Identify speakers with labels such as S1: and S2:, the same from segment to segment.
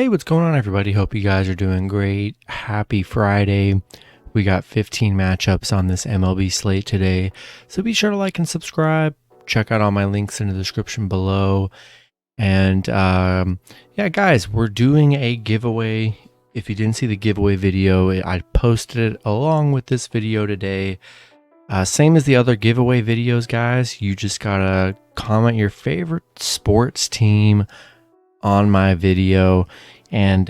S1: Hey, what's going on, everybody? Hope you guys are doing great. Happy Friday. We got 15 matchups on this MLB slate today, so be sure to like and subscribe. Check out all my links in the description below. And yeah, guys, we're doing a giveaway. If you didn't see the giveaway video, I posted it along with this video today. Same as the other giveaway videos, guys. You just gotta comment your favorite sports team on my video, and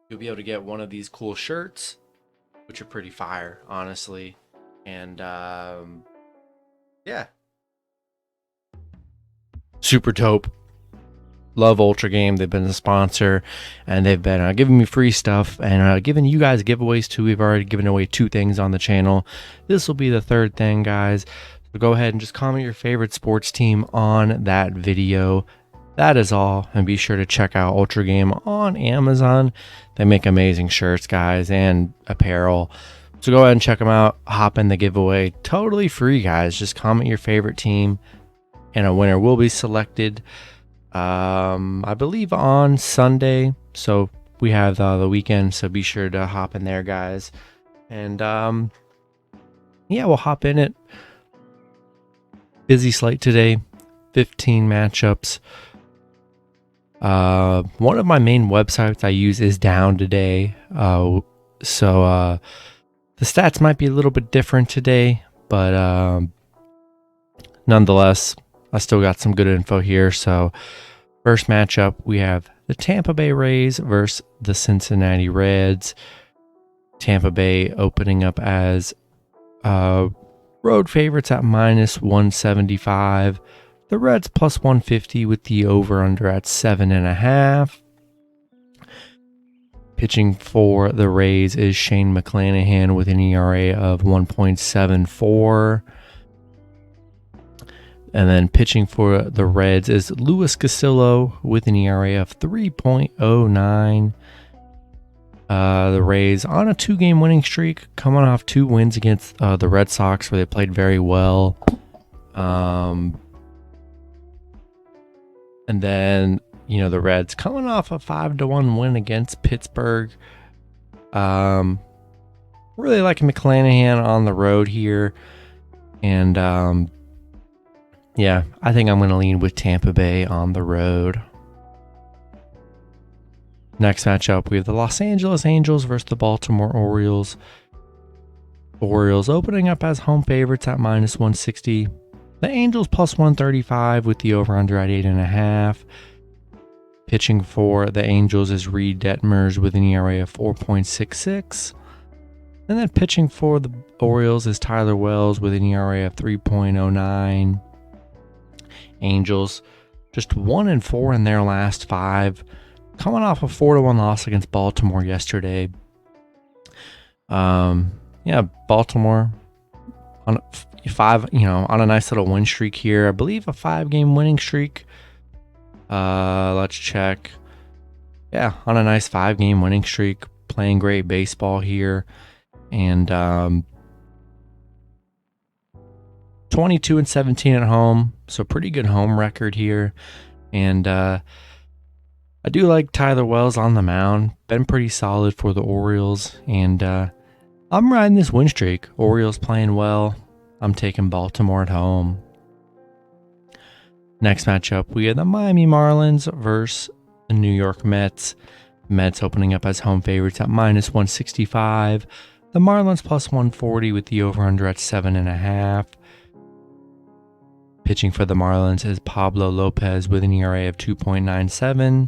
S1: you'll be able to get one of these cool shirts, which are pretty fire, honestly. And yeah, super dope. Love Ultra Game. They've been a sponsor, and they've been giving me free stuff and giving you guys giveaways too. We've already given away 2 things on the channel. This will be the 3rd thing, guys. So go ahead and just comment your favorite sports team on that video. That is all, and be sure to check out Ultra Game on Amazon. They make amazing shirts, guys, and apparel. So go ahead and check them out. Hop in the giveaway. Totally free, guys. Just comment your favorite team, and a winner will be selected. I believe on Sunday. So we have the weekend. So be sure to hop in there, guys. And yeah, we'll hop in it. Busy slate today. 15 matchups. One of my main websites I use is down today, so the stats might be a little bit different today, but nonetheless, I still got some good info here. So first matchup, we have the Tampa Bay Rays versus the Cincinnati Reds. Tampa Bay opening up as road favorites at -175. The Reds +150 with the over-under at 7.5. Pitching for the Rays is Shane McClanahan with an ERA of 1.74. And then pitching for the Reds is Luis Castillo with an ERA of 3.09. The Rays on a 2-game winning streak, coming off 2 wins against the Red Sox, where they played very well. And then, the Reds coming off a 5-1 win against Pittsburgh. Really like McClanahan on the road here. And yeah, I think I'm going to lean with Tampa Bay on the road. Next matchup, we have the Los Angeles Angels versus the Baltimore Orioles. Orioles opening up as home favorites at -160. The Angels +135 with the over-under at 8.5. Pitching for the Angels is Reed Detmers with an ERA of 4.66. And then pitching for the Orioles is Tyler Wells with an ERA of 3.09. Angels just 1-4 in their last 5. Coming off a 4-1 loss against Baltimore yesterday. Yeah, Baltimore on 5, on a nice little win streak here. I believe a 5-game winning streak. Let's check. Yeah, on a nice 5-game winning streak, playing great baseball here, and 22-17 at home, so pretty good home record here. And I do like Tyler Wells on the mound. Been pretty solid for the Orioles, and I'm riding this win streak. Orioles playing well. I'm taking Baltimore at home. Next matchup, we have the Miami Marlins versus the New York Mets. Mets opening up as home favorites at -165. The Marlins +140 with the over-under at 7.5. Pitching for the Marlins is Pablo Lopez with an ERA of 2.97.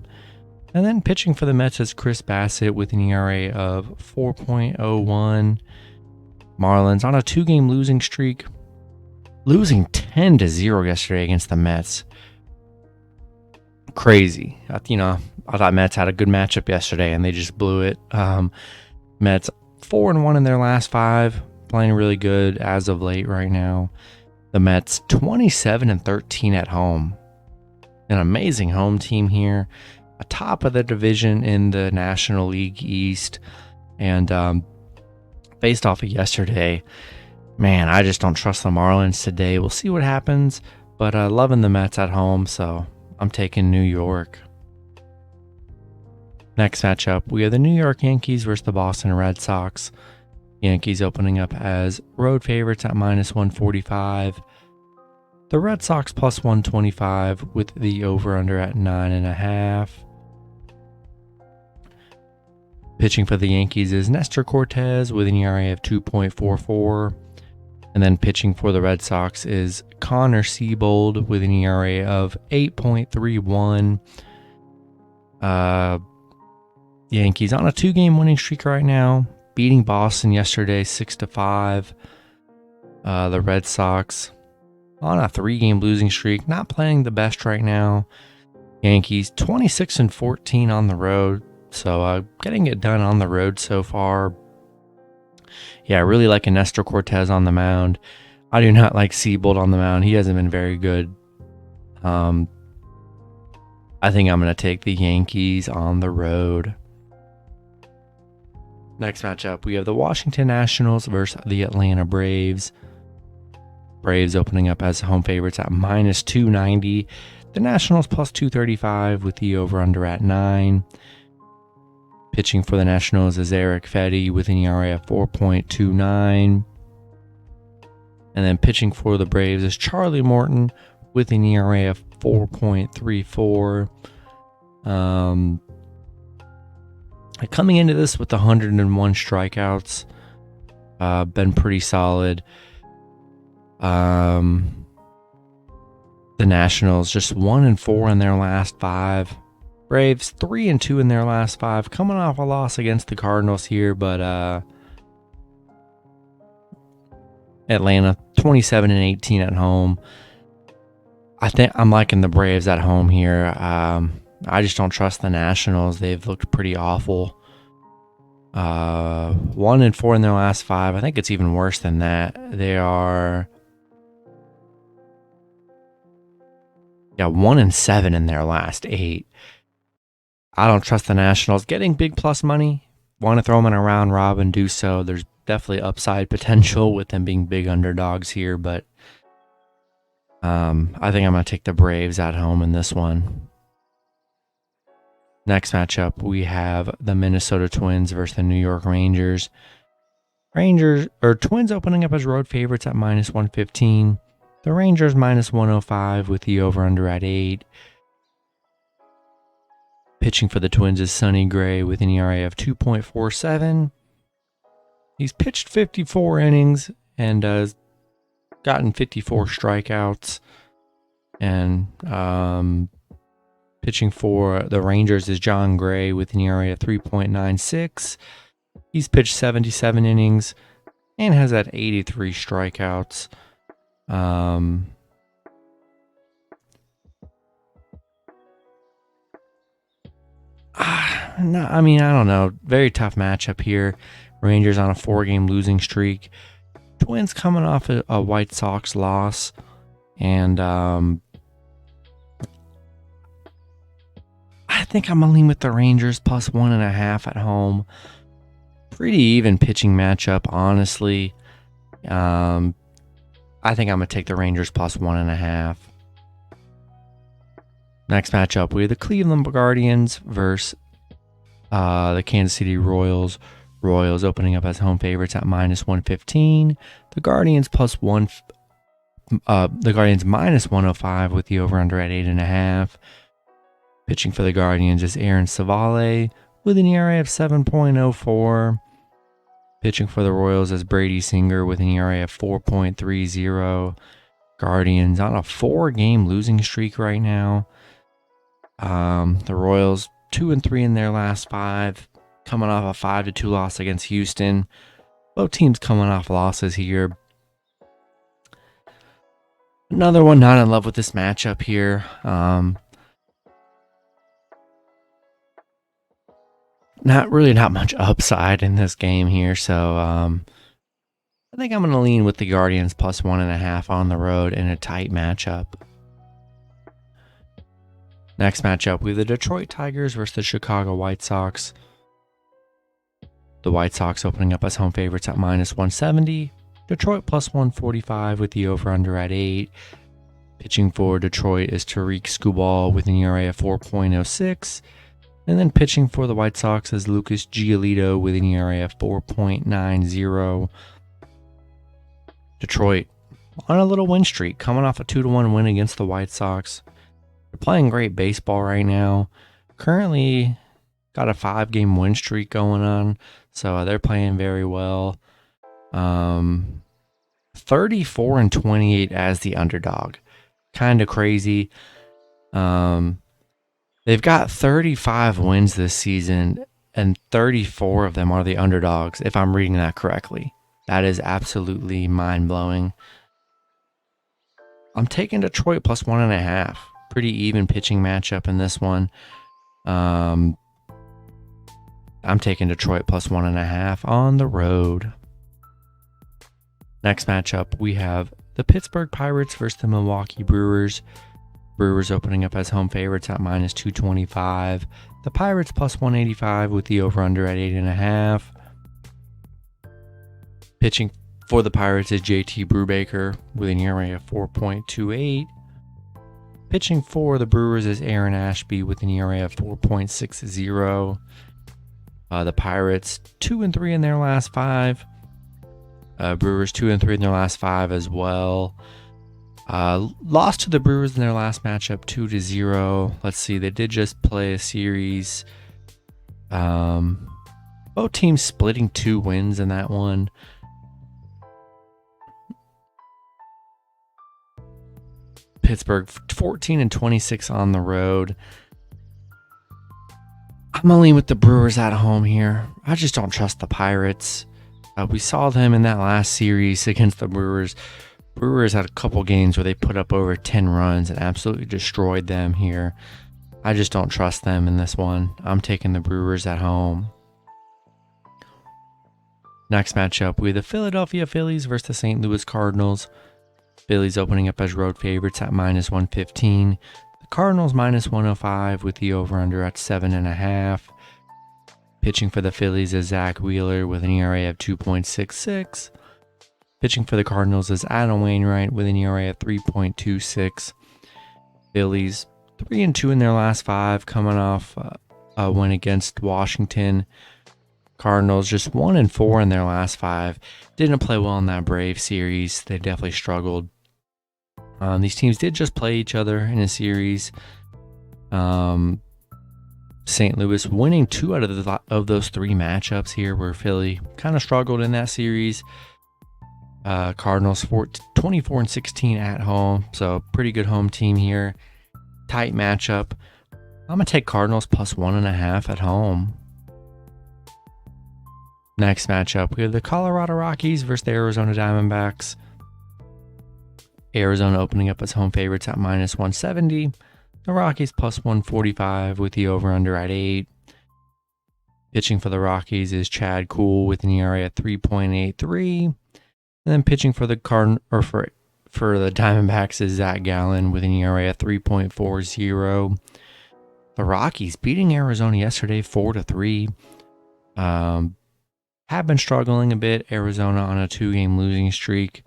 S1: And then pitching for the Mets is Chris Bassett with an ERA of 4.01. Marlins on a 2-game losing streak, losing 10-0 yesterday against the Mets. Crazy. I thought Mets had a good matchup yesterday, and they just blew it. Mets 4-1 in their last 5, playing really good as of late right now. The Mets 27-13 at home. An amazing home team here. Atop of the division in the National League East. And based off of yesterday, man, I just don't trust the Marlins today. We'll see what happens, but loving the Mets at home, so I'm taking New York. Next matchup, we have the New York Yankees versus the Boston Red Sox. Yankees opening up as road favorites at minus 145. The Red Sox plus 125 with the over-under at 9.5. Pitching for the Yankees is Nestor Cortez with an ERA of 2.44. And then pitching for the Red Sox is Connor Siebold with an ERA of 8.31. Yankees on a 2-game winning streak right now, beating Boston yesterday 6-5. The Red Sox on a 3-game losing streak, not playing the best right now. Yankees 26-14 on the road, so getting it done on the road so far. Yeah, I really like Nestor Cortez on the mound. I do not like Siebold on the mound. He hasn't been very good. I think I'm going to take the Yankees on the road. Next matchup, we have the Washington Nationals versus the Atlanta Braves. Braves opening up as home favorites at minus 290. The Nationals plus 235 with the over-under at 9. Pitching for the Nationals is Eric Fedde with an ERA of 4.29. And then pitching for the Braves is Charlie Morton with an ERA of 4.34. Coming into this with 101 strikeouts, been pretty solid. The Nationals just 1-4 in their last 5. Braves 3-2 in their last 5, coming off a loss against the Cardinals here, but Atlanta 27-18 at home. I think I'm liking the Braves at home here. I just don't trust the Nationals. They've looked pretty awful. 1-4 in their last 5. I think it's even worse than that. They are 1-7 in their last 8. I don't trust the Nationals. Getting big plus money, want to throw them in a round robin, do so. There's definitely upside potential with them being big underdogs here, but I think I'm going to take the Braves at home in this one. Next matchup, we have the Minnesota Twins versus the New York Rangers. Twins opening up as road favorites at minus 115. The Rangers minus 105 with the over-under at 8. Pitching for the Twins is Sonny Gray with an ERA of 2.47. He's pitched 54 innings and gotten 54 strikeouts. And pitching for the Rangers is John Gray with an ERA of 3.96. He's pitched 77 innings and has had 83 strikeouts. I don't know. Very tough matchup here. Rangers on a 4-game losing streak. Twins coming off a White Sox loss. And I think I'm going to lean with the Rangers plus 1.5 at home. Pretty even pitching matchup, honestly. I think I'm going to take the Rangers plus 1.5. Next matchup, we have the Cleveland Guardians versus the Kansas City Royals. Royals opening up as home favorites at minus 115. The Guardians minus 105 with the over-under at 8.5. Pitching for the Guardians is Aaron Savale with an ERA of 7.04. Pitching for the Royals is Brady Singer with an ERA of 4.30. Guardians on a 4-game losing streak right now. The Royals 2-3 in their last 5, coming off a 5-2 loss against Houston. Both teams coming off losses here. Another one not in love with this matchup here. Not much upside in this game here, so I think I'm going to lean with the Guardians plus 1.5 on the road in a tight matchup. Next matchup, we have the Detroit Tigers versus the Chicago White Sox. The White Sox opening up as home favorites at minus 170. Detroit plus 145 with the over-under at 8. Pitching for Detroit is Tariq Skubal with an ERA of 4.06. And then pitching for the White Sox is Lucas Giolito with an ERA of 4.90. Detroit on a little win streak, coming off a 2-1 win against the White Sox. They're playing great baseball right now. Currently got a 5-game win streak going on, so they're playing very well. 34-28 as the underdog. Kind of crazy. They've got 35 wins this season, and 34 of them are the underdogs, if I'm reading that correctly. That is absolutely mind-blowing. I'm taking Detroit plus 1.5. Pretty even pitching matchup in this one. I'm taking Detroit plus 1.5 on the road. Next matchup, we have the Pittsburgh Pirates versus the Milwaukee Brewers. Brewers opening up as home favorites at minus 225. The Pirates plus 185 with the over-under at 8.5. Pitching for the Pirates is JT Brubaker with an ERA of 4.28. Pitching for the Brewers is Aaron Ashby with an ERA of 4.60. The Pirates 2-3 in their last 5. Brewers 2-3 in their last 5 as well. Lost to the Brewers in their last matchup 2-0. Let's see, they did just play a series. Both teams splitting 2 wins in that one. Pittsburgh 14-26 on the road. I'm gonna lean with the Brewers at home here. I just don't trust the Pirates. We saw them in that last series against the Brewers. Brewers had a couple games where they put up over 10 runs and absolutely destroyed them here. I just don't trust them in this one. I'm taking the Brewers at home. Next matchup, we have the Philadelphia Phillies versus the St. Louis Cardinals. Phillies opening up as road favorites at minus 115. The Cardinals minus 105 with the over-under at 7.5. Pitching for the Phillies is Zach Wheeler with an ERA of 2.66. Pitching for the Cardinals is Adam Wainwright with an ERA of 3.26. Phillies 3-2 in their last 5, coming off a win against Washington. Cardinals just 1-4 in their last 5. Didn't play well in that Brave series. They definitely struggled. These teams did just play each other in a series. St. Louis winning 2 out of those 3 matchups here, where Philly kind of struggled in that series. Cardinals 24-16 at home, so pretty good home team here. Tight matchup. I'm going to take Cardinals plus 1.5 at home. Next matchup, we have the Colorado Rockies versus the Arizona Diamondbacks. Arizona opening up as home favorites at minus 170. The Rockies plus 145 with the over-under at 8. Pitching for the Rockies is Chad Kuhl with an ERA at 3.83. And then pitching for the for the Diamondbacks is Zach Gallen with an ERA at 3.40. The Rockies beating Arizona yesterday 4-3. Have been struggling a bit. Arizona on a 2-game losing streak.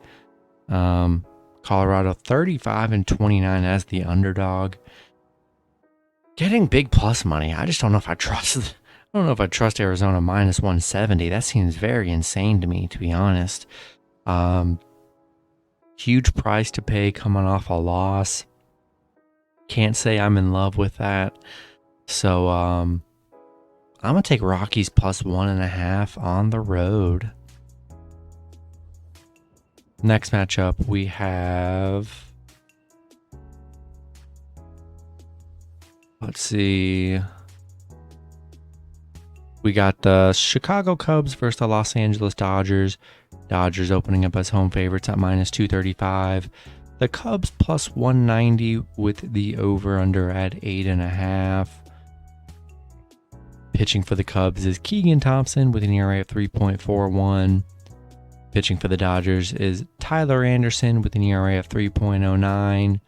S1: Colorado 35-29 as the underdog. Getting big plus money. I just don't know if I trust. I don't know if I trust Arizona minus 170. That seems very insane to me, to be honest. Huge price to pay coming off a loss. Can't say I'm in love with that. So I'm gonna take Rockies plus 1.5 on the road. Next matchup, we have, let's see, we got the Chicago Cubs versus the Los Angeles Dodgers. Dodgers opening up as home favorites at minus 235. The Cubs plus 190 with the over-under at 8.5. Pitching for the Cubs is Keegan Thompson with an ERA of 3.41. Pitching for the Dodgers is Tyler Anderson with an ERA of 3.09.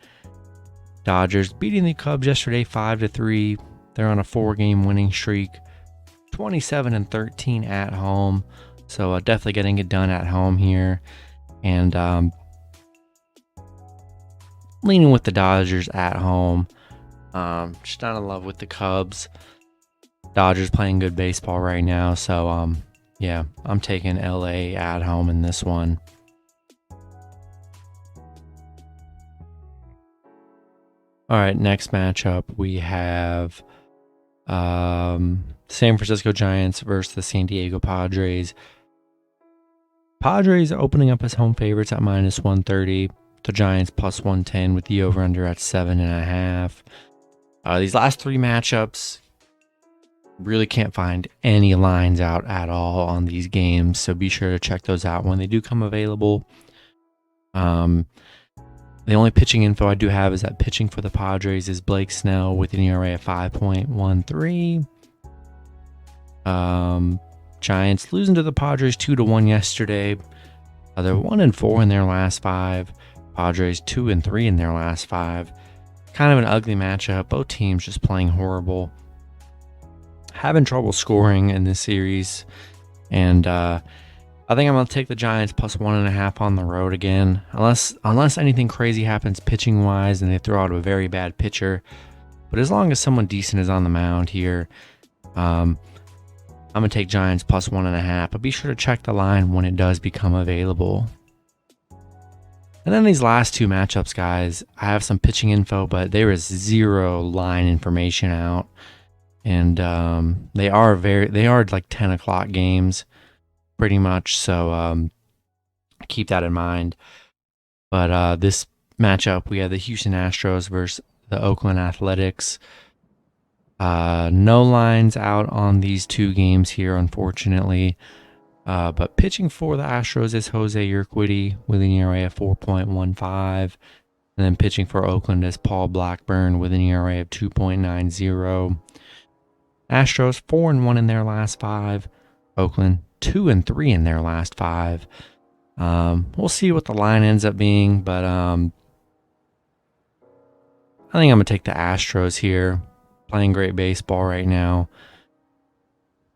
S1: Dodgers beating the Cubs yesterday 5-3. They're on a 4-game winning streak. 27-13 at home. So definitely getting it done at home here. And leaning with the Dodgers at home. Just not in love with the Cubs. Dodgers playing good baseball right now, so yeah, I'm taking LA at home in this one. All right, next matchup we have San Francisco Giants versus the San Diego Padres. Padres are opening up as home favorites at -130. The Giants +110 with the over/under at 7.5. These last three matchups, really can't find any lines out at all on these games, so be sure to check those out when they do come available. The only pitching info I do have is that pitching for the Padres is Blake Snell with an ERA of 5.13. Giants losing to the Padres 2-1 yesterday. They're 1-4 in their last 5. Padres 2-3 in their last 5. Kind of an ugly matchup. Both teams just playing horrible. Having trouble scoring in this series. And I think I'm going to take the Giants +1.5 on the road again. Unless anything crazy happens pitching wise and they throw out a very bad pitcher. But as long as someone decent is on the mound here, I'm going to take Giants +1.5. But be sure to check the line when it does become available. And then these last two matchups, guys, I have some pitching info, but there is zero line information out. And they are like 10 o'clock games pretty much, so keep that in mind. But this matchup, we have the Houston Astros versus the Oakland Athletics. No lines out on these two games here, unfortunately. But pitching for the Astros is Jose Urquidy with an ERA of 4.15. And then pitching for Oakland is Paul Blackburn with an ERA of 2.90. Astros 4-1 in their last 5. Oakland 2-3 in their last 5. We'll see what the line ends up being, but I think I'm going to take the Astros here. Playing great baseball right now.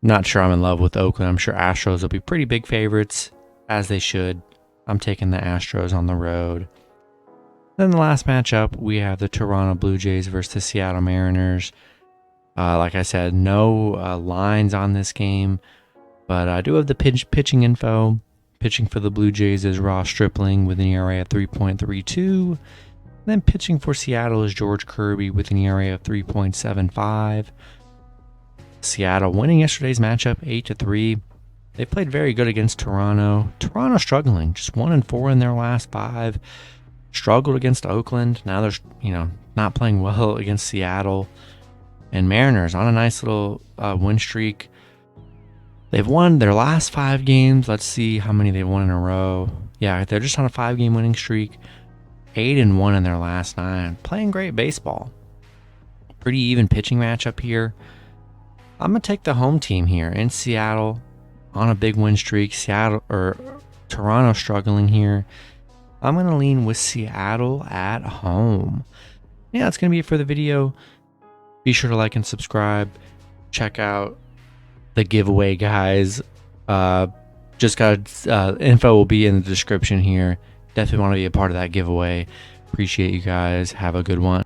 S1: Not sure I'm in love with Oakland. I'm sure Astros will be pretty big favorites, as they should. I'm taking the Astros on the road. Then the last matchup, we have the Toronto Blue Jays versus the Seattle Mariners. Like I said, no lines on this game. But I do have the pitching info. Pitching for the Blue Jays is Ross Stripling with an ERA of 3.32. Then pitching for Seattle is George Kirby with an ERA of 3.75. Seattle winning yesterday's matchup 8-3. They played very good against Toronto. Toronto struggling, just 1-4 in their last 5. Struggled against Oakland. Now they're not playing well against Seattle. And Mariners on a nice little win streak. They've won their last 5 games. Let's see how many they've won in a row. Yeah, they're just on a 5-game winning streak. 8-1 in their last 9. Playing great baseball. Pretty even pitching matchup here. I'm going to take the home team here in Seattle on a big win streak. Toronto struggling here. I'm going to lean with Seattle at home. Yeah, that's going to be it for the video. Be sure to like and subscribe. Check out the giveaway, guys. Just got info will be in the description here. Definitely want to be a part of that giveaway. Appreciate you guys. Have a good one.